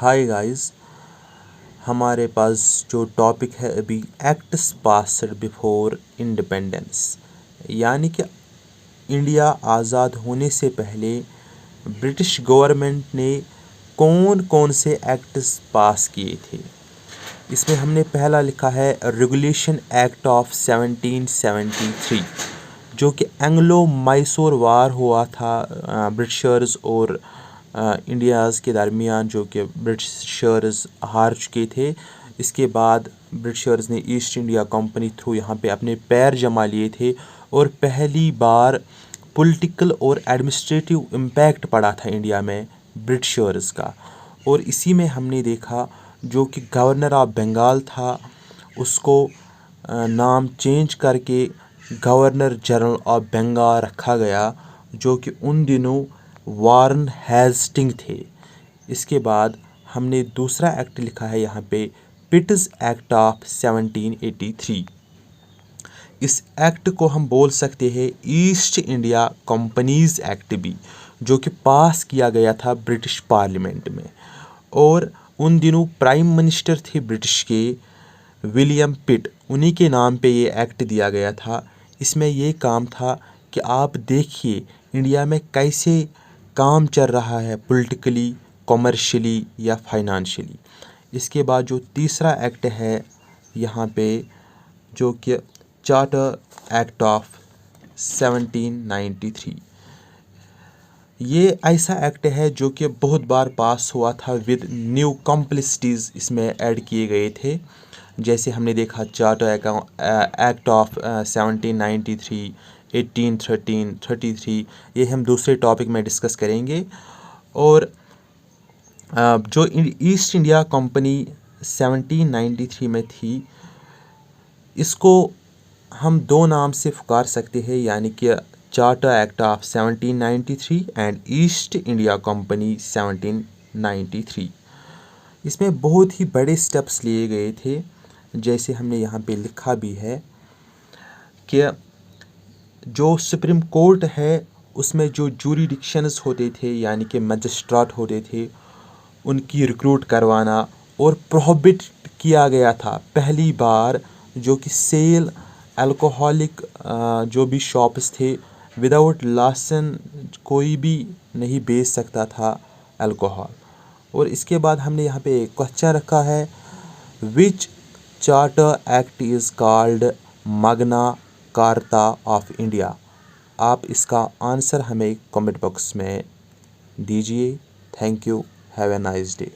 Hi guys, हमारे पास जो topic है अभी एक्ट्स पास्ड बिफोर इंडिपेंडेंस, यानी कि इंडिया आज़ाद होने से पहले ब्रिटिश गवर्नमेंट ने कौन कौन से एक्ट्स पास किए थे। इसमें हमने पहला लिखा है रेगुलेशन एक्ट ऑफ 1773, जो कि एंग्लो मैसूर वार हुआ था ब्रिटिशर्स और इंडियाज़ के दरमियान, जो कि ब्रिटिशर्स हार चुके थे। इसके बाद ब्रिटिशर्स ने ईस्ट इंडिया कंपनी थ्रू यहाँ पे अपने पैर जमा लिए थे और पहली बार पॉलिटिकल और एडमिनिस्ट्रेटिव इम्पैक्ट पड़ा था इंडिया में ब्रिटिशर्स का। और इसी में हमने देखा जो कि गवर्नर ऑफ बंगाल था, उसको नाम चेंज करके गवर्नर जनरल ऑफ बंगाल रखा गया, जो कि उन दिनों वारन हेस्टिंग थे। इसके बाद हमने दूसरा एक्ट लिखा है यहाँ पे पिट्स एक्ट ऑफ 1783। इस एक्ट को हम बोल सकते हैं ईस्ट इंडिया कंपनीज एक्ट भी, जो कि पास किया गया था ब्रिटिश पार्लियामेंट में। और उन दिनों प्राइम मिनिस्टर थे ब्रिटिश के विलियम पिट, उन्हीं के नाम पे ये एक्ट दिया गया था। इसमें ये काम था कि आप देखिए इंडिया में कैसे काम चल रहा है पॉलिटिकली, कॉमर्शियली या फाइनेंशियली। इसके बाद जो तीसरा एक्ट है यहाँ पे, जो कि चार्टर एक्ट ऑफ 1793, ये ऐसा एक्ट है जो कि बहुत बार पास हुआ था विद न्यू कॉम्प्लिसिटीज़ इसमें ऐड किए गए थे। जैसे हमने देखा चार्टर एक्ट ऑफ 1793, 1813, 33, ये हम दूसरे टॉपिक में डिस्कस करेंगे। और जो ईस्ट इंडिया कंपनी 1793 में थी, इसको हम दो नाम से पुकार सकते हैं, यानी कि charter act of 1793 and east India company 1793। इसमें बहुत ही बड़े स्टेप्स लिए गए थे, जैसे हमने यहाँ पे लिखा भी है कि जो सुप्रीम कोर्ट है उसमें जो जूरिडिक्शंस होते थे, यानी कि मजिस्ट्रेट होते थे, उनकी रिक्रूट करवाना और प्रोहिबिट किया गया था पहली बार, जो कि सेल अल्कोहलिक जो भी शॉप्स थे विदाउट लाइसेंस कोई भी नहीं बेच सकता था अल्कोहल। और इसके बाद हमने यहाँ पे एक क्वेश्चन रखा है, which charter act is called Magna Carta of India. आप इसका आंसर हमें कमेंट बॉक्स में दीजिए। Thank you, have a nice day.